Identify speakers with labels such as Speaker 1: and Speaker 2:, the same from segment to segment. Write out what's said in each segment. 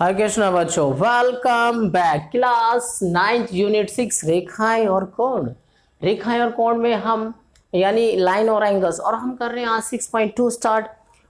Speaker 1: हरे कृष्णा बच्चों, welcome back class 9th unit 6 रेखाएं और कोण। रेखाएं और कोण में हम यानी लाइन और एंगल्स, और हम कर रहे हैं आज 6.2 स्टार्ट।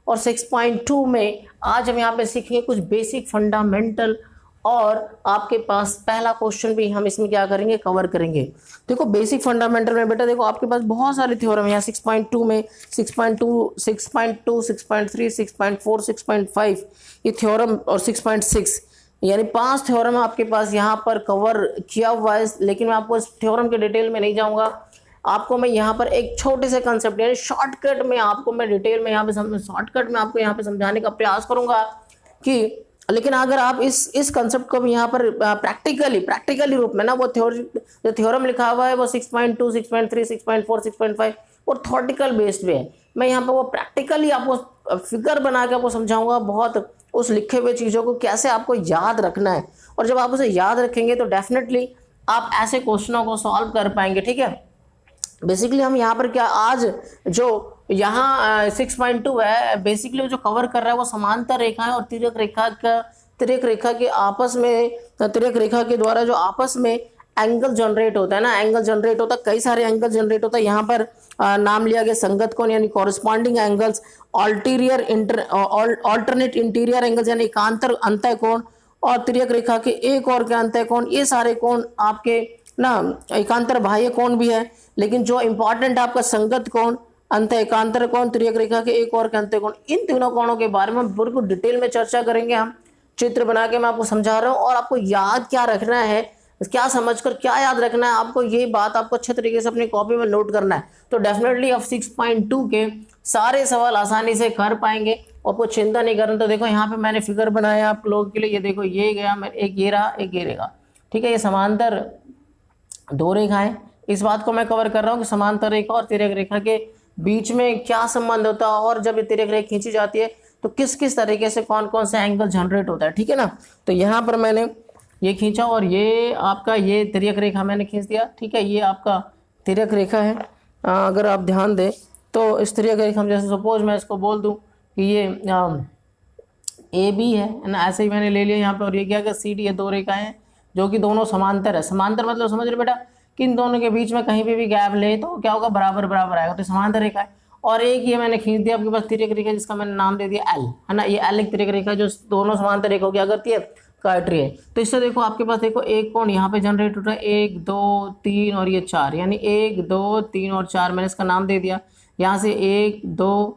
Speaker 1: और 6.2 में आज हम यहाँ पे सीखेंगे कुछ बेसिक फंडामेंटल, और आपके पास पहला क्वेश्चन भी हम इसमें क्या करेंगे, कवर करेंगे। देखो बेसिक फंडामेंटल में बेटा देखो आपके पास बहुत सारे थ्योरम है यहाँ 6.2 में, 6.2, 6.2, 6.3, 6.4, 6.5 ये थ्योरम, और 6.6 यानी 5 थ्योरम आपके पास यहाँ पर कवर किया हुआ है। लेकिन मैं आपको इस थ्योरम के डिटेल में नहीं जाऊंगा, आपको मैं यहाँ पर एक छोटे से कंसेप्ट यानी शॉर्टकट में आपको मैं डिटेल में यहाँ पे शॉर्टकट में आपको यहाँ पे समझाने का प्रयास करूंगा कि, लेकिन अगर आप इस कंसेप्ट को भी यहाँ पर प्रैक्टिकली रूप में ना, वो जो थ्योरम लिखा हुआ है वो 6.2, 6.3, 6.4, 6.5 और थ्योरेटिकल बेस्ड पे है। मैं यहाँ पर वो प्रैक्टिकली आपको फिगर बना के आपको समझाऊंगा बहुत, उस लिखे हुए चीज़ों को कैसे आपको याद रखना है। और जब आप उसे याद रखेंगे तो डेफिनेटली आप ऐसे क्वेश्चनों को सॉल्व कर पाएंगे। ठीक है, बेसिकली हम यहाँ पर क्या आज जो यहाँ 6.2 है, बेसिकली जो कवर कर रहा है वो समांतर रेखा है और तिर्यक रेखा के आपस में, तिर्यक रेखा के द्वारा जो आपस में एंगल जनरेट होता है ना, एंगल जनरेट होता है, कई सारे एंगल जनरेट होता है। यहाँ पर नाम लिया गया संगत कोण यानी corresponding angles, alternate interior angles यानी एकांतर अंतः कोण, और तिर्यक रेखा के एक और के अंतः कोण, ये सारे कोण आपके ना एकांतर बाह्य कोण भी है। लेकिन जो इंपॉर्टेंट है आपका संगत कोण, अंत एकांतर कोण, तिर्यक रेखा के एक और के अंत कोण, इन तीनों कोणों के बारे में बिल्कुल डिटेल में चर्चा करेंगे। हम चित्र बना के मैं आपको समझा रहा हूँ, और आपको याद क्या रखना है, क्या समझकर क्या याद रखना है, आपको ये बात आपको अच्छे तरीके से अपनी कॉपी में नोट करना है। तो डेफिनेटली आप 6.2 के सारे सवाल आसानी से कर पाएंगे, आपको चिंता नहीं करना। तो देखो यहाँ पे मैंने फिगर बनाया आप लोगों के लिए, ये देखो ये गया, एक ये रहा, एक ये रहेगा। ठीक है, ये समांतर दो रेखाएं, इस बात को मैं कवर कर रहा हूँ कि समांतर रेखा और तिर्यक रेखा के बीच में क्या संबंध होता है, और जब ये तिर्यक रेखा खींची जाती है तो किस किस तरीके से कौन कौन सा एंगल जनरेट होता है। ठीक है ना, तो यहाँ पर मैंने ये खींचा, और ये आपका ये तिर्यक रेखा मैंने खींच दिया। ठीक है, ये आपका तिर्यक रेखा है। अगर आप ध्यान दें तो इस तिर्यक रेखा में, जैसे सपोज मैं इसको बोल दूँ कि ये ए बी है ना, ऐसे ही मैंने ले लिया यहाँ पे। और ये क्या, सी डी, ये दो रेखाएं हैं जो कि दोनों समांतर है। समांतर मतलब समझ रहे बेटा कि इन दोनों के बीच में कहीं भी गैप ले तो क्या होगा, बराबर बराबर आएगा, तो समांतर रेखा है। और एक ये मैंने खींच दिया आपके पास तिर्यक रेखा, जिसका मैंने नाम दे दिया एल, है ना। ये एल एक तिर्यक रेखा जो दोनों समांतर रेखाओं की क्या करती है, काट रही है। तो इससे देखो आपके पास देखो एक कोण यहाँ पे जनरेट हो रहा है, 1 2 3 और ये 4, यानी 1 2 3 और 4, मैंने इसका नाम दे दिया। यहाँ से 1 2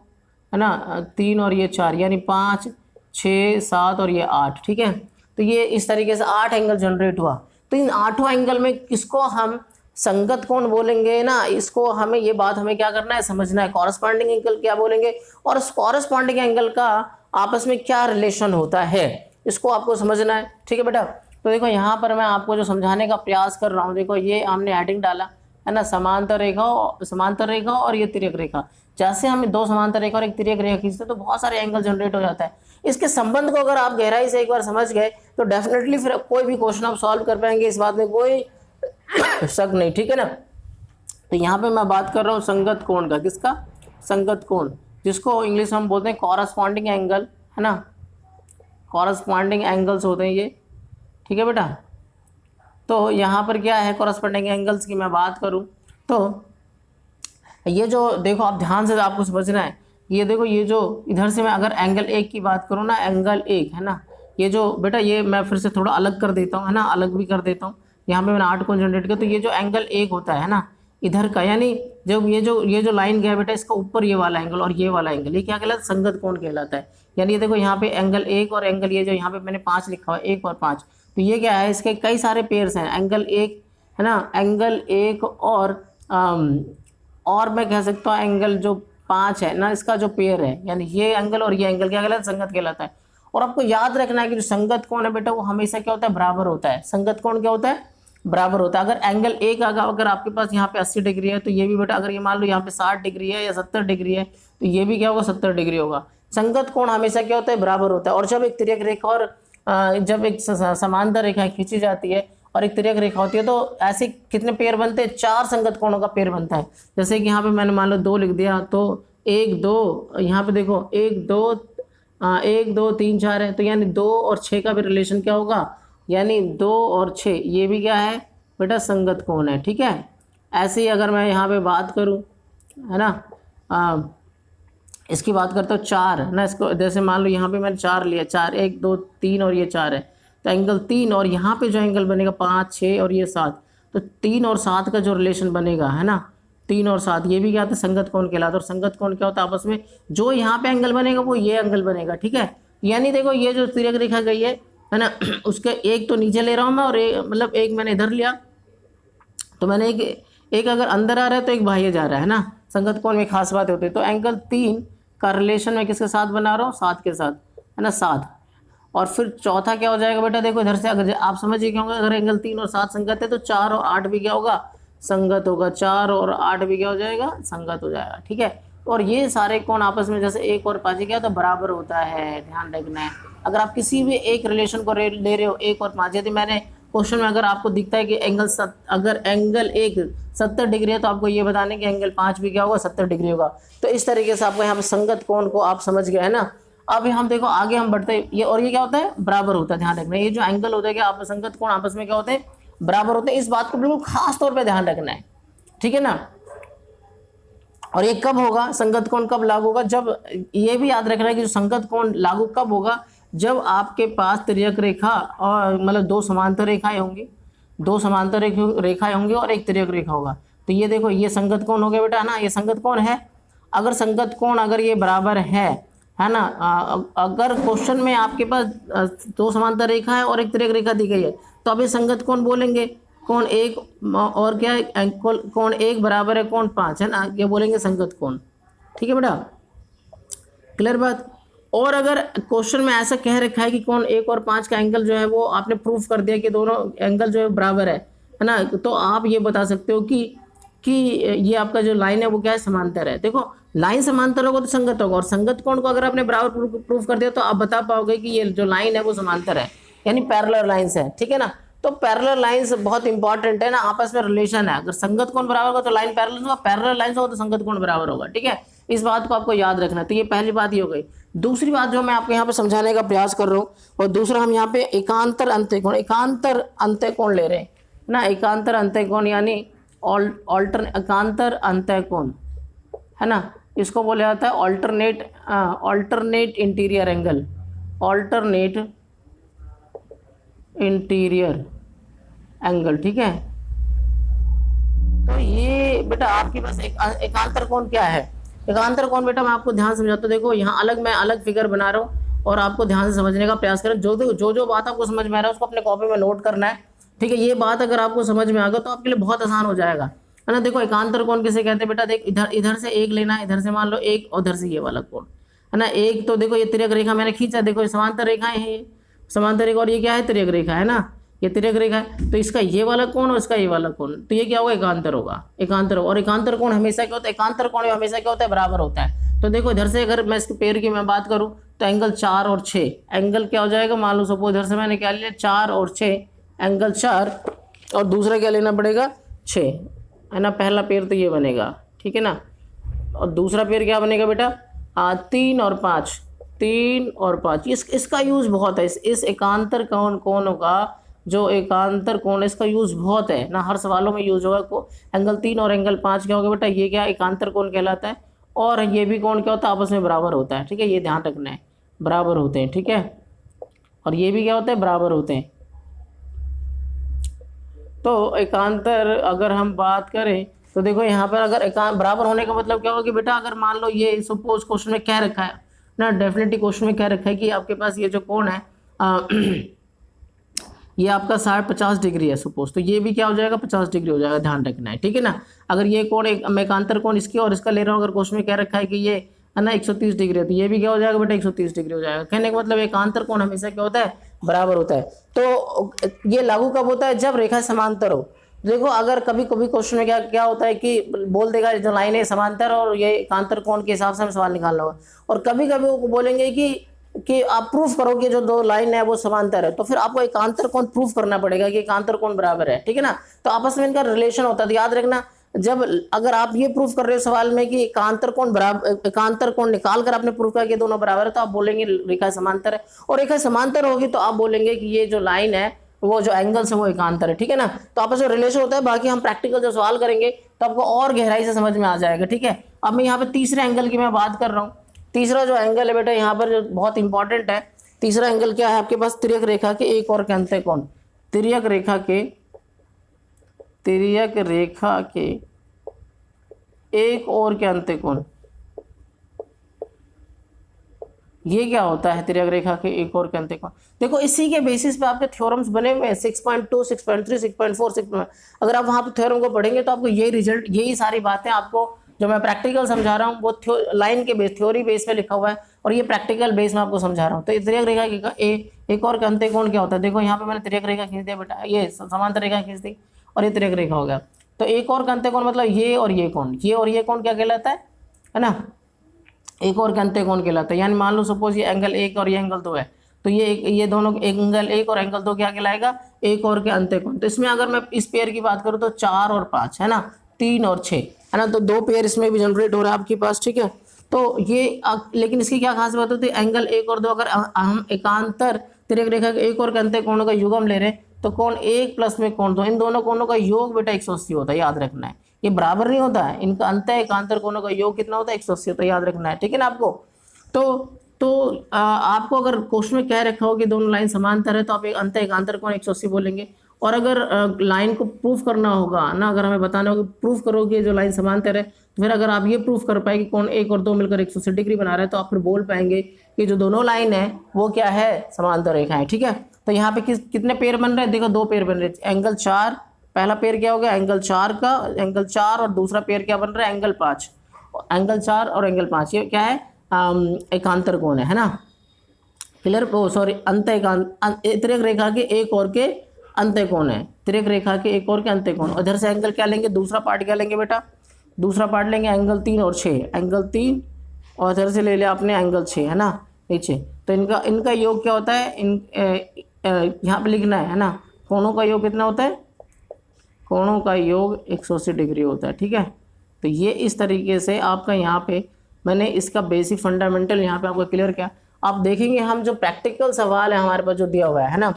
Speaker 1: है ना, 3 और ये 4, यानी 5 6 7 और ये 8। ठीक है, तो ये इस तरीके से 8 एंगल जनरेट हुआ। तो इन 8 एंगल में किसको हम संगत कोण बोलेंगे ना, इसको हमें ये बात हमें क्या करना है, समझना है। कॉरेस्पॉन्डिंग एंगल क्या बोलेंगे, और उस कॉरेस्पॉन्डिंग एंगल का आपस में क्या रिलेशन होता है, इसको आपको समझना है। ठीक है बेटा, तो देखो यहाँ पर मैं आपको जो समझाने का प्रयास कर रहा हूँ, देखो ये हमने हेडिंग डाला है ना, समांतर रेखा और ये तिर्यक रेखा। जैसे हम दो समांतर रेखा और एक तिर्यक रेखा खींचते तो बहुत सारे एंगल जनरेट हो जाता है। इसके संबंध को अगर आप गहराई से एक बार समझ गए तो डेफिनेटली फिर कोई भी क्वेश्चन आप सॉल्व कर पाएंगे, इस बात में कोई शक नहीं। ठीक है ना, तो यहाँ पे मैं बात कर रहा हूँ संगत कोण का। किसका, संगत कोण, जिसको इंग्लिश में हम बोलते हैं कॉरेस्पॉन्डिंग एंगल, है ना। कॉरेस्पॉन्डिंग एंगल्स होते हैं ये। ठीक है बेटा, तो यहाँ पर क्या है, कॉरेस्पॉन्डिंग एंगल्स की मैं बात करूँ तो ये जो देखो आप ध्यान से आपको समझना है, ये देखो ये जो इधर से मैं अगर एंगल एक की बात करूँ ना, एंगल एक है ना, ये जो बेटा ये मैं फिर से थोड़ा अलग कर देता हूँ, है ना, अलग भी कर देता हूँ। यहाँ पे मैंने 8 कोण जनरेट किया, तो ये जो एंगल एक होता है ना इधर का, यानी जब ये जो लाइन गया बेटा, इसका ऊपर ये वाला एंगल और ये वाला एंगल, ये क्या कहलाता है, संगत कोण कहलाता है। यानी ये देखो यहाँ पे एंगल एक और एंगल ये जो यहाँ पे मैंने 5 लिखा हुआ है, 1 और 5, तो ये क्या है, इसके कई सारे पेयर्स हैं, एंगल एक है ना, एंगल एक और मैं कह सकता हूँ एंगल जो 5 है ना, इसका जो पेयर है, यानी ये एंगल और ये एंगल क्या कहलाता है, संगत कहलाता है। और आपको याद रखना है कि जो संगत कोण है बेटा वो हमेशा क्या होता है, बराबर होता है। संगत कोण क्या होता है, बराबर होता है। अगर एंगल एक अगर आपके पास यहाँ पे 80 डिग्री है तो ये भी बेटा, अगर ये मान लो यहाँ पे 60 डिग्री है या 70 डिग्री है तो ये भी क्या होगा, 70 डिग्री होगा। संगत कोण हमेशा क्या होता है, बराबर होता है। और जब एक तिर्यक रेखा और जब एक समांतर रेखा खींची जाती है और एक तिर्यक रेखा होती है तो ऐसे कितने पेयर बनते हैं, 4 संगत कोणों का पेयर बनता है। जैसे कि यहाँ पे मैंने मान लो 2 लिख दिया, तो 1 2, यहाँ पे देखो 1 2 1 2 3 4 है, तो यानी 2 और 6 का भी रिलेशन क्या होगा, यानी 2 और 6 ये भी क्या है बेटा, संगत कोण है। ठीक है, ऐसे ही अगर मैं यहाँ पे बात करूँ, है ना, इसकी बात करता हूँ 4 है ना, इसको जैसे मान लो यहाँ पे मैंने 4 लिया, 4 1 2 3 और ये 4 है, तो एंगल 3 और यहाँ पे जो एंगल बनेगा 5 6 और ये 7, तो 3 और 7 का जो रिलेशन बनेगा, है ना, 3 और 7 ये भी क्या होता है, संगत कोण कहलाता है। और संगत कोण क्या होता है, आपस में जो यहाँ पे एंगल बनेगा वो ये एंगल बनेगा। ठीक है, यानी देखो ये जो तिर्यक रेखा गई है ना, उसके एक तो नीचे ले रहा हूँ मैं, और मतलब एक मैंने इधर लिया, तो मैंने एक अगर अंदर आ रहा है तो एक बाहर जा रहा है ना, संगत कोण में खास बात होती है। तो एंगल 3 का रिलेशन मैं किसके साथ बना रहा हूँ, 7 के साथ, है ना, 7। और फिर चौथा क्या हो जाएगा बेटा, देखो इधर से अगर आप समझिए क्या होगा, अगर एंगल 3 और 7 संगत है तो 4 और 8 भी क्या होगा, संगत होगा। 4 और 8 भी क्या हो जाएगा, संगत हो जाएगा। ठीक है, और ये सारे कोण आपस में जैसे 1 और 5 क्या होता है, बराबर होता है, ध्यान रखना है। अगर आप किसी भी एक रिलेशन को ले रहे हो 1 और 5, यदि मैंने क्वेश्चन में अगर आपको दिखता है कि अगर एंगल 1 70 डिग्री है, तो आपको ये बताने कि एंगल 5 भी क्या होगा, 70 डिग्री होगा। तो इस तरीके से आपको यहाँ पे संगत कोण को आप समझ गए, है ना। अब हम देखो आगे हम बढ़ते हैं, ये और ये क्या होता है, बराबर होता है। ध्यान रखना है, ये जो एंगल होता है कि आप संगत कोण आपस में क्या होते हैं, बराबर होते हैं। इस बात को बिल्कुल खास तौर पे ध्यान रखना है, ठीक है ना। और ये कब होगा, संगत कोण कब लागू होगा, जब, ये भी याद रखना है कि जो संगत कोण लागू कब होगा, जब आपके पास तिर्यक रेखा और मतलब 2 समांतर रेखाएं होंगी, 2 समांतर रेखाएं होंगी और एक तिर्यक रेखा होगा। तो ये देखो ये संगत कोण हो गया बेटा, है ना, ये संगत कोण है। अगर संगत कोण अगर ये बराबर है ना, अगर क्वेश्चन में आपके पास 2 समांतर रेखा है और एक तिर्यक रेखा दी गई है, तो अब ये संगत कोण बोलेंगे। कोण 1 और क्या है, कोण 1 बराबर है कोण 5, है ना, ये बोलेंगे संगत कोण। ठीक है बेटा, क्लियर बात। और अगर क्वेश्चन में ऐसा कह रखा है कि कोण 1 और 5 का एंगल जो है वो आपने प्रूफ कर दिया कि दोनों एंगल जो है बराबर है ना, तो आप ये बता सकते हो कि ये आपका जो लाइन है वो क्या है, समांतर है। देखो लाइन समांतर होगा तो संगत होगा, और संगत कोण को अगर आपने बराबर प्रूफ कर दिया तो आप बता पाओगे कि ये जो लाइन है वो समांतर है, यानी पैरेलल लाइंस है। ठीक है ना, तो पैरेलल लाइंस बहुत इंपॉर्टेंट है ना, आपस में रिलेशन है। अगर संगत कोण बराबर होगा तो लाइन पैरेलल होगा, पैरेलल लाइंस होगा तो संगत कोण बराबर होगा। ठीक है, इस बात को आपको याद रखना है। तो ये पहली बात ही हो गई। दूसरी बात जो मैं आपको यहाँ पे समझाने का प्रयास कर रहा हूँ, और दूसरा हम यहाँ पे एकांतर अंत्यकोण, एकांतर अंत्यकोण ले रहे हैं ना, एकांतर अंत्यकोण यानी एकांतर अंत्यकोण, है ना, इसको बोला जाता है alternate interior angle, alternate interior angle. ठीक है, तो ये बेटा आपके पास एकांतर कोण क्या है। एकांतर कोण बेटा मैं आपको ध्यान समझाता हूँ। देखो यहाँ मैं अलग फिगर बना रहा हूँ और आपको ध्यान से समझने का प्रयास करें। जो बात आपको समझ में आ रहा है उसको अपने कॉपी में नोट करना है। ठीक है, ये बात अगर आपको समझ में आ गया तो आपके लिए बहुत आसान हो जाएगा, है ना। देखो एकांतर कोण किसे कहते हैं बेटा, देख इधर से एक लेना है, इधर से मान लो एक, और इधर से ये वाला कोण, है ना। एक तो देखो ये तिर्यक रेखा मैंने खींचा, देखो ये समांतर रेखाएं हैं, ये समांतर रेखा, और ये क्या है, तिर्यक रेखा, है ना, ये तिर्यक रेखा है। तो इसका ये वाला कोण और इसका ये वाला कोण, तो ये क्या होगा, एकांतर होगा, एकांतर होगा। और एकांतर कोण हमेशा क्या होता है, एकांतर कोण हमेशा क्या होता है, बराबर होता है। तो देखो इधर से अगर मैं इसके पैर की मैं बात करूं तो एंगल 4 और 6, एंगल क्या हो जाएगा, मान लो सपोज इधर से मैंने क्या लिया 4 और 6, एंगल 4 और दूसरा क्या लेना पड़ेगा 6, है ना। पहला पैर तो ये बनेगा, ठीक है ना, और दूसरा पैर क्या बनेगा बेटा 3 और 5, 3 और 5। इसका यूज बहुत है, इस एकांतर कोणों का जो एकांतर कोण, इसका यूज बहुत है ना, हर सवालों में यूज होगा। को एंगल 3 और एंगल 5 क्या होगा बेटा, ये क्या एकांतर कोण कहलाता है। और ये भी कोण क्या होता है, आपस में बराबर होता है। ठीक है, ये ध्यान रखना है, बराबर होते हैं। ठीक है, और ये भी क्या होता है, बराबर होते हैं। तो एकांतर अगर हम बात करें तो देखो यहाँ पर अगर बराबर होने का मतलब क्या होगा कि बेटा अगर मान लो ये सपोज क्वेश्चन में क्या रखा है ना, डेफिनेटली क्वेश्चन में क्या रखा है कि आपके पास ये जो कोण है ये आपका 50 डिग्री है सपोज, तो ये भी क्या हो जाएगा 50 डिग्री हो जाएगा, ध्यान रखना है। ठीक है ना, अगर ये कोण एक एकांतर कोण इसकी और इसका ले रहा हूँ, अगर क्वेश्चन में क्या रखा है कि ये है ना 130 डिग्री है, तो ये भी क्या हो जाएगा बेटा 130 डिग्री हो जाएगा। कहने का मतलब एकांतर कोण हमेशा क्या होता है, बराबर होता है। तो ये लागू कब होता है, जब रेखा समांतर हो। देखो अगर कभी कभी क्वेश्चन में क्या होता है कि बोल देगा जो लाइन है समांतर और ये एकांतर कोण के हिसाब से हमें सवाल निकालना होगा, और कभी कभी वो बोलेंगे कि आप प्रूफ करो कि जो 2 लाइन है वो समांतर है, तो फिर आपको एकांतर कोण प्रूफ करना पड़ेगा कि एकांतर कोण बराबर है। ठीक है ना, तो आपस में इनका रिलेशन होता है। तो याद रखना जब अगर आप ये प्रूफ कर रहे हो सवाल में कि एकांतर कोण बराबर, एकांतर कोण निकाल कर आपने प्रूफ किया कि दोनों बराबर है, तो आप बोलेंगे रेखा समांतर है, और रेखा समांतर होगी तो आप बोलेंगे कि ये जो लाइन है वो जो एंगल्स है वो एकांतर है, ठीक है ना। तो आपस में रिलेशन होता है। बाकी हम प्रैक्टिकल जो सवाल करेंगे तो आपको और गहराई से समझ में आ जाएगा, ठीक है। अब मैं यहाँ पे तीसरे एंगल की मैं बात कर रहा हूँ। तीसरा जो एंगल है बेटा यहाँ पर जो बहुत इंपॉर्टेंट है, तीसरा एंगल क्या है आपके पास, तिर्यक रेखा के एक और के अंत्य कोण, तिर्यक रेखा के एक और के अंत्य कोण। ये क्या होता है तिर्यक रेखा के एक और के अंत्य कोण? देखो इसी के बेसिस पे आपके थ्योरम्स बने हुए हैं 6.2, 6.3, 6.4, 6. अगर आप वहां पे थ्योरम को पढ़ेंगे तो आपको यही रिजल्ट, यही सारी बातें आपको जो मैं प्रैक्टिकल समझा रहा हूँ वो लाइन के बेस, थ्योरी बेस पे लिखा हुआ है, और ये प्रैक्टिकल बेस में आपको समझा रहा हूँ। तो तिर्यक रेखा का एक और के अंत्य कोण क्या होता है? देखो यहाँ पे मैंने तिर्यक रेखा खींच दिया बेटा, ये समांतर रेखा खींच दी और ये तिर्यक रेखा हो गया। तो एक और का अंत्य कोण मतलब ये और ये कोण, ये और ये कोण क्या कहलाता है ना, एक और के अंत्य कोण कहलाता है। यानी मान लो सपोज ये एंगल 1 और ये एंगल 2 है, तो ये दोनों एंगल 1 और एंगल 2 क्या कहलाएगा, एक और के अंत्य कोण। तो इसमें अगर मैं इस पेयर की बात करूँ तो 4 और 5 है ना, 3 और 6 है ना, तो 2 पेयर इसमें भी जनरेट हो रहा है आपके पास, ठीक है। तो ये लेकिन इसकी क्या खास बात होती है, एंगल 1 और 2 अगर हम एकांतर तिर्यक रेखा के एक और के अंत्य कोणों का युग्म ले रहे हैं तो कोण 1 प्लस में कोण 2, इन दोनों कोणों का योग बेटा 180 होता है, याद रखना है। ये बराबर नहीं होता है, इनका अंत्य एकांतर कोणों का योग कितना होता है, 180 होता है, याद रखना है, ठीक है ना आपको। तो आपको अगर क्वेश्चन में कह रखा हो कि दोनों लाइन समांतर है तो आप एक अंत्य एकांतर कोण 180 बोलेंगे। और अगर लाइन को प्रूफ करना होगा ना, अगर हमें बताना होगा प्रूफ करोगे जो लाइन समांतर है, तो फिर अगर आप ये प्रूफ कर पाए कि कोण 1 और 2 मिलकर 180 डिग्री बना रहे हैं तो आप फिर बोल पाएंगे कि जो दोनों लाइन है वो क्या है, समांतर रेखाएं, ठीक है। तो यहाँ पे कितने पेयर बन रहे हैं, देखो 2 पेयर बन रहे हैं। एंगल 4, पहला पेयर क्या हो गया एंगल 4 का, एंगल 4, और दूसरा पेयर क्या बन रहा है, एंगल 5। एंगल 4 और एंगल 5 ये क्या है, एकांतर कोण है ना, क्लियर। सॉरी अंत्य तिर्यक रेखा के एक और के अंत्य कोण है, तिर्यक रेखा के एक और के अंत्य कोण। इधर से एंगल क्या लेंगे, दूसरा पार्ट क्या लेंगे बेटा, दूसरा पार्ट लेंगे एंगल 3 और 6, एंगल 3 और इधर से ले लिया आपने एंगल 6 है ना, नीचे। तो इनका योग क्या होता है, यहाँ पे लिखना है ना, कोणों का योग कितना होता है, कोणों का योग 180 डिग्री होता है, ठीक है। तो ये इस तरीके से आपका यहाँ पे मैंने इसका बेसिक फंडामेंटल यहाँ पे आपको क्लियर किया। आप देखेंगे हम जो प्रैक्टिकल सवाल है हमारे पास जो दिया हुआ है ना,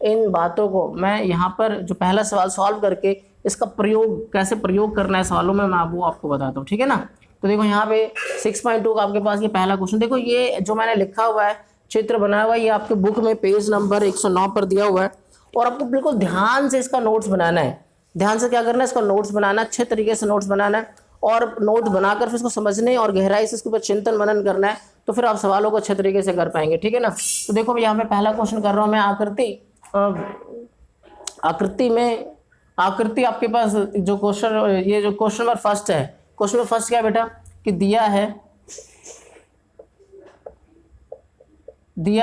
Speaker 1: इन बातों को मैं यहाँ पर जो पहला सवाल सॉल्व करके इसका प्रयोग कैसे प्रयोग करना है सवालों में मैं वो आपको बताता हूँ, ठीक है ना। तो देखो यहाँ पे 6.2 का आपके पास ये पहला क्वेश्चन, देखो ये जो मैंने लिखा हुआ है, चित्र बनाया हुआ है, ये आपके बुक में पेज नंबर 109 पर दिया हुआ है, और आपको बिल्कुल ध्यान से इसका नोट्स बनाना है। ध्यान से क्या करना है, इसका नोट्स बनाना, अच्छे तरीके से नोट्स बनाना है, और नोट बनाकर फिर इसको समझने और गहराई से इसके ऊपर चिंतन मनन करना है, तो फिर आप सवालों को अच्छे तरीके से कर पाएंगे, ठीक है ना। तो देखो यहाँ पे पहला क्वेश्चन कर रहा हूँ मैं, आकृति आपके पास जो क्वेश्चन, ये जो क्वेश्चन नंबर फर्स्ट है, क्वेश्चन नंबर फर्स्ट क्या है बेटा, कि दिया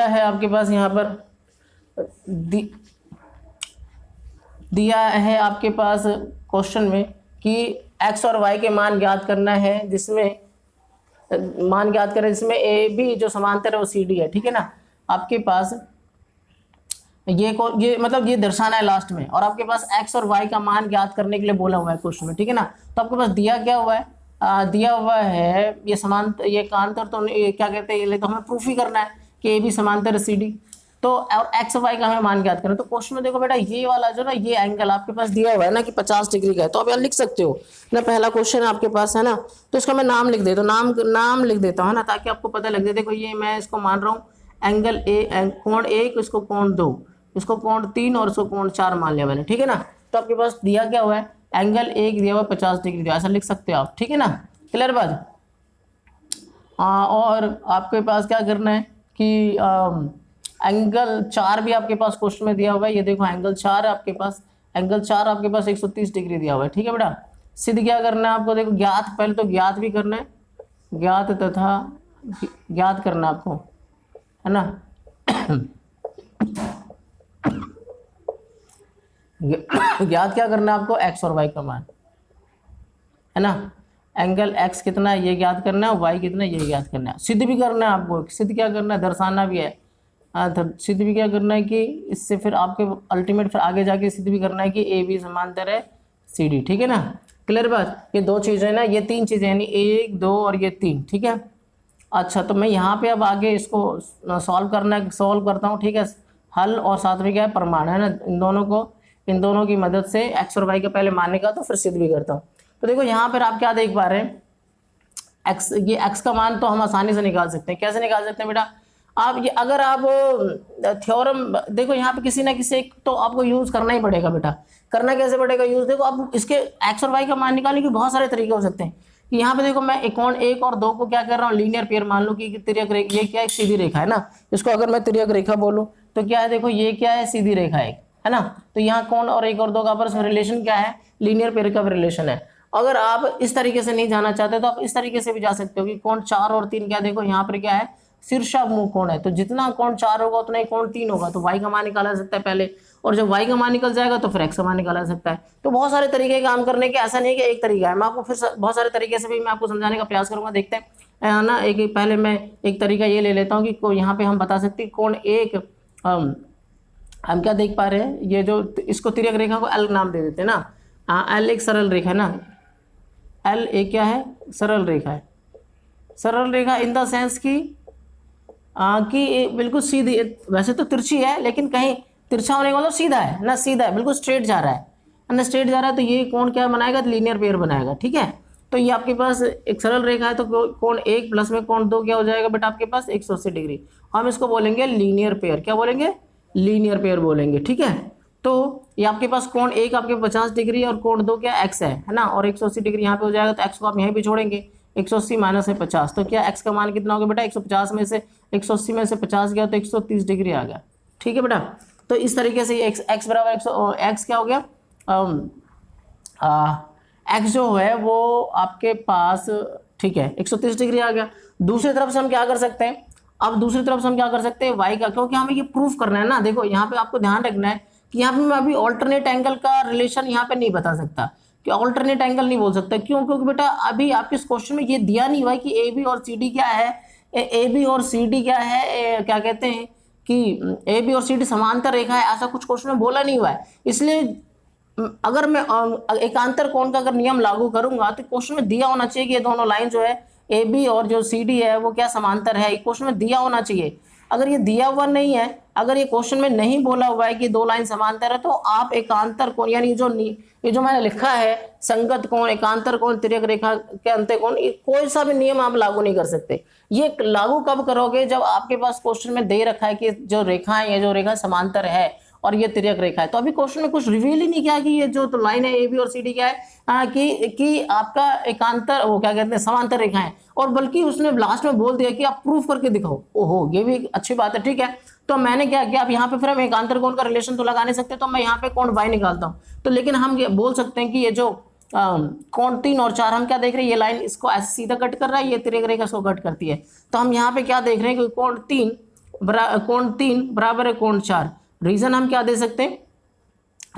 Speaker 1: है आपके पास यहाँ पर दिया है आपके पास क्वेश्चन में कि x और y के मान ज्ञात करना है, जिसमें मान ज्ञात करें जिसमें ए बी जो समांतर है वो सी डी है, ठीक है ना। आपके पास ये मतलब ये दर्शाना है लास्ट में, और आपके पास x और y का मान ज्ञात करने के लिए बोला हुआ है क्वेश्चन में, ठीक है ना। तो आपके पास दिया क्या हुआ है, दिया हुआ है ये समांतर, ये एकांतर, तो ये क्या कहते हैं, ये तो हमें प्रूफ ही करना है कि ए बी समांतर है सी डी, तो और x और y का हमें मान ज्ञात करना। तो क्वेश्चन में देखो बेटा ये वाला जो ना, ये एंगल आपके पास दिया हुआ है ना कि 50 डिग्री का है, तो आप यहाँ लिख सकते हो ना, पहला क्वेश्चन आपके पास है ना, तो इसका मैं नाम लिख देता हूँ, नाम लिख देता हूँ ना, ताकि आपको पता लग जाए। देखो ये मैं इसको मान रहा हूँ एंगल कोण 1, इसको कोण 2, इसको कोण 3 और इसको कोण 4 मान लिया मैंने, ठीक है ना। तो आपके पास दिया क्या हुआ है, एंगल 1 दिया हुआ 50 डिग्री दिया, ऐसा लिख सकते हो आप, ठीक है ना, क्लियर बात। और आपके पास क्या करना है कि एंगल 4 भी आपके पास क्वेश्चन में दिया हुआ है, ये देखो एंगल 4 है आपके पास, एंगल 4 आपके पास 130 डिग्री दिया हुआ है, ठीक है बेटा। सिद्ध क्या करना है आपको, देखो ज्ञात, पहले तो ज्ञात भी करना है, ज्ञात तथा ज्ञात करना आपको, है ना। ज्ञात क्या करना है आपको, x और y का मान, है ना। एंगल x कितना है ये ज्ञात करना है, y कितना है ये ज्ञात करना है। सिद्ध भी करना है आपको, सिद्ध क्या करना है, दर्शाना भी है। सिद्ध भी क्या करना है कि इससे फिर आपके अल्टीमेट फिर आगे जाके सिद्ध भी करना है कि ए बी समांतर है सी डी, ठीक है ना। क्लियर बात, ये दो चीजें ना, ये तीन चीजें यानी 1 2 और ये 3, ठीक है। अच्छा तो मैं यहाँ पे अब आगे इसको सॉल्व करता हूँ, ठीक है। हल और साथ में क्या है, प्रमाण है ना, इन दोनों की मदद से एक्स और वाई का पहले मान निकालता हूँ फिर सिद्ध भी करता हूँ। तो देखो यहाँ पर आप क्या देख पा रहे हैं, एक्स, ये एक्स का मान तो हम आसानी से निकाल सकते हैं। कैसे निकाल सकते हैं बेटा, आप ये अगर आप थ्योरम देखो यहाँ पे किसी ना किसी एक तो आपको यूज करना ही पड़ेगा बेटा। करना कैसे पड़ेगा यूज, देखो आप इसके एक्स और वाई का मान निकालने के बहुत सारे तरीके हो सकते हैं। कि यहाँ पे देखो मैं कोण 1 और 2 को क्या कर रहा हूँ, लीनियर पेयर मान लो कि तिर्यक रेखा, ये क्या है, सीधी रेखा है ना। इसको अगर मैं तिर्यक रेखा बोलूँ तो क्या है, देखो ये क्या है, सीधी रेखा है ना। तो यहाँ कोण और 1 और 2 का आपस में रिलेशन क्या है, लीनियर पेयर का रिलेशन है। अगर आप इस तरीके से नहीं जाना चाहते तो आप इस तरीके से भी जा सकते हो कि कोण 4 और 3 क्या, देखो यहाँ पर क्या है, शीर्षाभिमुख कोण है। तो जितना कोण 4 होगा उतना ही कोण 3 होगा। तो y का मान निकाला जा सकता है पहले, और जब y का मान निकल जाएगा तो फिर x का मान निकाला जा सकता है। तो बहुत सारे तरीके काम करने के, ऐसा नहीं है कि एक तरीका है। मैं आपको फिर बहुत सारे तरीके से भी मैं आपको समझाने का प्रयास करूंगा, देखते हैं ना। पहले मैं एक तरीका ये ले लेता हूँ कि यहाँ पे हम बता सकते हैं कोण 1, हम क्या देख पा रहे हैं, ये जो इसको तिर्यक रेखा को L नाम दे देते हैं ना। L एक सरल रेखा है ना, L एक क्या है, सरल रेखा है। सरल रेखा इन द सेंस कि बिल्कुल सीधी, वैसे तो तिरछी है लेकिन कहीं तिरछा होने का मतलब सीधा है ना, सीधा है, बिल्कुल स्ट्रेट जा रहा है ना, स्ट्रेट जा रहा है। तो ये कोण क्या बनाएगा, लीनियर पेयर बनाएगा, ठीक है। तो ये आपके पास एक सरल रेखा है, तो कोण 1 प्लस में कोण 2 क्या हो जाएगा बेटा, आपके पास 180 डिग्री। हम इसको बोलेंगे लीनियर पेयर, क्या बोलेंगे, लीनियर पेयर बोलेंगे, ठीक है। तो ये आपके पास कोण 1 आपके 50 डिग्री और कोण 2 क्या x है ना, और 180 डिग्री यहाँ पे हो जाएगा। तो x को आप यहीं पे छोड़ेंगे, 180 माइनस है 50, तो क्या x का मान कितना होगा बेटा, 150 में से 180 में से 50 गया तो 130 डिग्री आ गया, ठीक है बेटा। तो इस तरीके से x बराबर x क्या हो गया, x जो है वो आपके पास, ठीक है, 130 डिग्री आ गया। दूसरी तरफ से हम क्या कर सकते हैं, अब दूसरी तरफ से हम क्या कर सकते हैं, y का, क्योंकि हमें ये प्रूफ करना है ना। देखो यहाँ पे आपको ध्यान रखना है कि यहाँ पे मैं अभी ऑल्टरनेट एंगल का रिलेशन यहाँ पे नहीं बता सकता, कि ऑल्टरनेट एंगल नहीं बोल सकता। क्यों, क्योंकि बेटा अभी आपके इस क्वेश्चन में ये दिया नहीं हुआ है कि ए बी और सी डी क्या है, ए बी और सी डी क्या है, क्या कहते हैं कि ए बी और सी डी समांतर रेखा है, ऐसा कुछ क्वेश्चन में बोला नहीं हुआ है। इसलिए अगर मैं एकांतर कोण का अगर नियम लागू करूंगा तो क्वेश्चन में दिया होना चाहिए कि ये दोनों लाइन जो है ए बी और जो सी डी है वो क्या समांतर है, क्वेश्चन में दिया होना चाहिए। अगर ये दिया हुआ नहीं है, अगर ये क्वेश्चन में नहीं बोला हुआ है कि दो लाइन समांतर है, तो आप एकांतर कोण यानी ये जो मैंने लिखा है संगत कोण, एकांतर कोण, तिर्यक रेखा के अंत्य कोण, कोई सा भी नियम आप लागू नहीं कर सकते। ये लागू कब करोगे, जब आपके पास क्वेश्चन में दे रखा है कि जो रेखा है, ये जो रेखा समांतर है और ये तिर्यक रेखा है। तो अभी क्वेश्चन में कुछ रिवील ही नहीं किया कि ये जो तो लाइन है ए बी और सी डी क्या है, कि आपका एकांतर, वो क्या कहते हैं, समांतर रेखा है। और बल्कि उसने लास्ट में बोल दिया कि आप प्रूफ करके दिखाओ। ओहो, ये भी अच्छी बात है, ठीक है। तो मैंने क्या किया, अब यहाँ पे फिर हम एकांतर कोण का रिलेशन तो लगा नहीं सकते, तो मैं यहाँ पे कोण y निकालता हूँ। तो लेकिन हम ये बोल सकते हैं कि ये जो कोण 3 और 4 हम क्या देख रहे हैं, ये लाइन इसको ऐसे सीधा कट कर रहा है, ये तिर्यक रेखा इसको कट करती है। तो हम यहाँ पे क्या देख रहे हैं कि कोण 3 बराबर है कोण 4। रीजन हम क्या दे सकते हैं,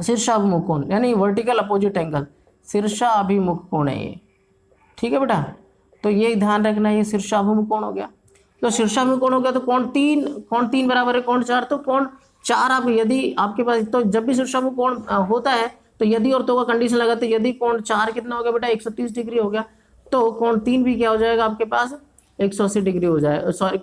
Speaker 1: शीर्षाभिमुख कोण यानी वर्टिकल अपोजिट एंगल, शीर्षाभिमुख कोण है ये, ठीक है बेटा। तो ये ध्यान रखना है, ये शीर्षाभिमुख कोण हो गया। तो शीर्षाभिमुख कोण हो गया, तो कोण 3 बराबर है कोण 4। तो कोण 4 आप यदि आपके पास, तो जब भी शीर्षाभिमुख कोण होता है तो यदि और तो का कंडीशन लगाते, यदि कोण 4 कितना हो गया बेटा, 130 डिग्री हो गया, तो कोण 3 भी क्या हो जाएगा आपके पास, 180 डिग्री हो जाएगा, सॉरी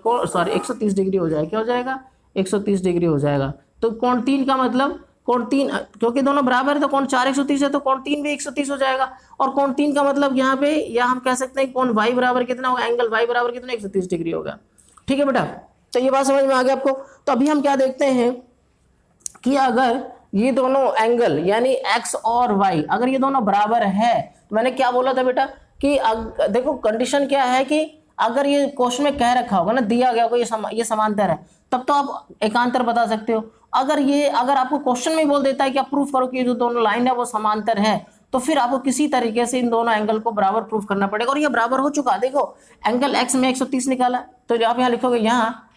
Speaker 1: 130 डिग्री हो जाएगा, क्या हो जाएगा, 130 डिग्री हो जाएगा। तो कोण 3 का मतलब, कोण 3 क्योंकि दोनों बराबर है, तो कोण 4 130 है, तो कोण 3 भी 130 हो जाएगा। और कोण 3 का मतलब यहाँ पे, या हम कह सकते हैं कोण y बराबर कितना होगा, एंगल y बराबर कितना, 130 डिग्री होगा, ठीक है बेटा। तो ये बात समझ में आ गया आपको। तो अभी हम क्या देखते हैं कि अगर ये दोनों एंगल यानी x और y अगर ये दोनों बराबर है, तो मैंने क्या बोला था बेटा कि देखो कंडीशन क्या है कि अगर ये क्वेश्चन में कह रखा होगा ना, दिया गया होगा ये समांतर है, तब तो आप एकांतर बता सकते हो। अगर आपको क्वेश्चन में बोल देता है कि आप प्रूफ करो कि ये जो दोनों लाइन है वो समांतर है, तो फिर आपको किसी तरीके से इन दोनों एंगल को बराबर प्रूफ करना पड़ेगा। और ये बराबर हो चुका, देखो एंगल x में 130 निकाला, तो आप यहाँ लिखोगे, यहाँ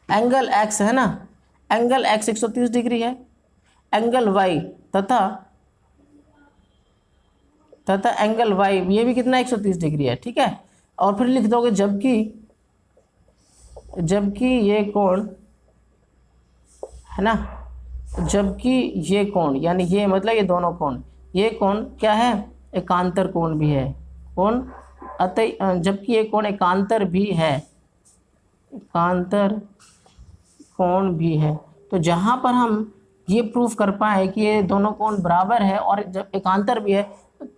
Speaker 1: एंगल x है ना, एंगल x 130 डिग्री है, एंगल y तथा एंगल y ये भी कितना 130 डिग्री है, ठीक है। और फिर लिख दोगे जबकि ये कोण है ना, जबकि ये कोण यानी ये मतलब ये दोनों कोण ये कोण क्या है, एकांतर कोण भी है। कोण अतः जबकि ये कोण एकांतर भी है, एकांतर कोण भी है। तो जहाँ पर हम ये प्रूफ कर पाए कि ये दोनों कोण बराबर है और जब एकांतर भी है,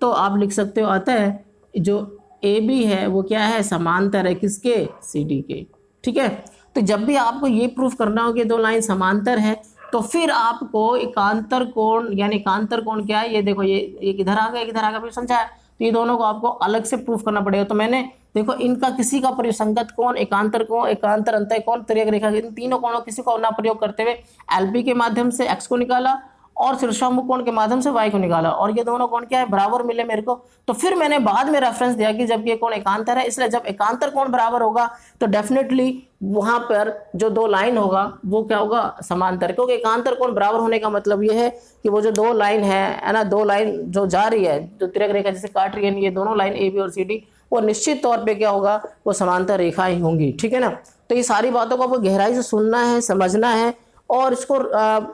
Speaker 1: तो आप लिख सकते हो अतः जो ए बी है वो क्या है, समांतर है किसके, सी डी के। ठीक है, तो जब भी आपको ये प्रूफ करना हो कि दो लाइन समांतर है, तो फिर आपको एकांतर कोण, यानी एकांतर कोण क्या है, ये देखो ये एक इधर आ गया, एक इधर आ गया, फिर समझा। तो ये दोनों को आपको अलग से प्रूफ करना पड़ेगा। तो मैंने देखो इनका किसी का प्रयोग, संगत कोण, एकांतर कोण, एकांतर अंतः कोण, तिर्यक रेखा, इन तीनों कोणों किसी को ना प्रयोग करते हुए एलपी के माध्यम से एक्स को निकाला और शीर्षामुख कोण के माध्यम से वाई को निकाला, और ये दोनों कोण क्या है, बराबर मिले मेरे को। तो फिर मैंने बाद में रेफरेंस दिया कि जब ये कोण एकांतर है, इसलिए जब एकांतर कोण बराबर होगा तो डेफिनेटली वहां पर जो दो लाइन होगा वो क्या होगा, समांतर। क्योंकि एकांतर कोण बराबर होने का मतलब ये है कि वो जो दो लाइन है ना, दो लाइन जो जा रही है, जो तिर्यक रेखा जैसे काट रही है, ये दोनों लाइन ए बी और सी डी, वो निश्चित तौर पे क्या होगा, वो समांतर रेखा ही होंगी। ठीक है ना। तो ये सारी बातों को आपको गहराई से सुनना है, समझना है और इसको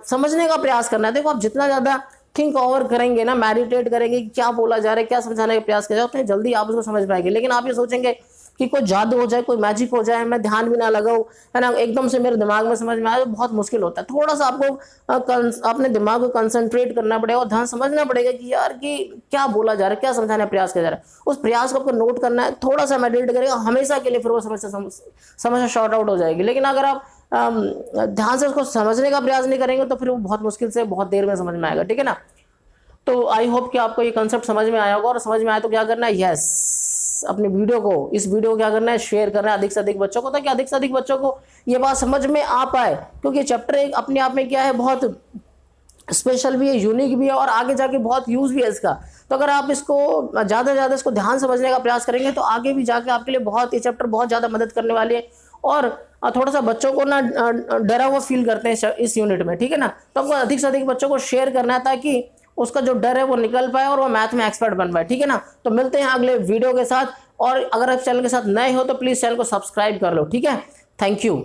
Speaker 1: समझने का प्रयास करना है। देखो आप जितना ज़्यादा थिंक ओवर करेंगे ना, मेडिटेट करेंगे कि क्या बोला जा रहा है, क्या समझाने का प्रयास किया जाए, उतने जल्दी आप उसको समझ पाएंगे। लेकिन आप ये सोचेंगे कि कोई जादू हो जाए, कोई मैजिक हो जाए, मैं ध्यान भी ना लगाऊं, है ना, एकदम से मेरे दिमाग में समझ में आए, तो बहुत मुश्किल होता है। थोड़ा सा आपको अपने दिमाग को कंसंट्रेट करना पड़ेगा और ध्यान समझना पड़ेगा कि यार कि क्या बोला जा रहा है, क्या समझाने का प्रयास किया जा रहा है। उस प्रयास को आपको नोट करना है, थोड़ा सा मेडिटेट करेगा हमेशा के लिए, फिर वो समस्या शॉर्ट आउट हो जाएगी। लेकिन अगर आप ध्यान से उसको समझने का प्रयास नहीं करेंगे तो फिर वो बहुत मुश्किल से बहुत देर में समझ में आएगा। ठीक है ना। तो आई होप कि आपको ये कंसेप्ट समझ में आया होगा, और समझ में आया तो क्या करना है, यस, अपनी वीडियो को, इस वीडियो को क्या करना है, शेयर करना है अधिक से अधिक बच्चों को, ताकि अधिक से अधिक बच्चों को ये बात समझ में आ पाए। क्योंकि चैप्टर एक अपने आप में क्या है, बहुत स्पेशल भी है, यूनिक भी है, और आगे जाके बहुत यूज भी है इसका। तो अगर आप इसको ज़्यादा से ज़्यादा इसको ध्यान समझने का प्रयास करेंगे तो आगे भी जाके आपके लिए बहुत, ये चैप्टर बहुत ज़्यादा मदद करने वाली है। और थोड़ा सा बच्चों को ना डरा हुआ फील करते हैं इस यूनिट में। ठीक है ना। तो आपको अधिक से अधिक बच्चों को शेयर करना है ताकि उसका जो डर है वो निकल पाए और वो मैथ में एक्सपर्ट बन पाए। ठीक है ना। तो मिलते हैं अगले वीडियो के साथ, और अगर आप चैनल के साथ नए हो तो प्लीज़ चैनल को सब्सक्राइब कर लो। ठीक है। Thank you.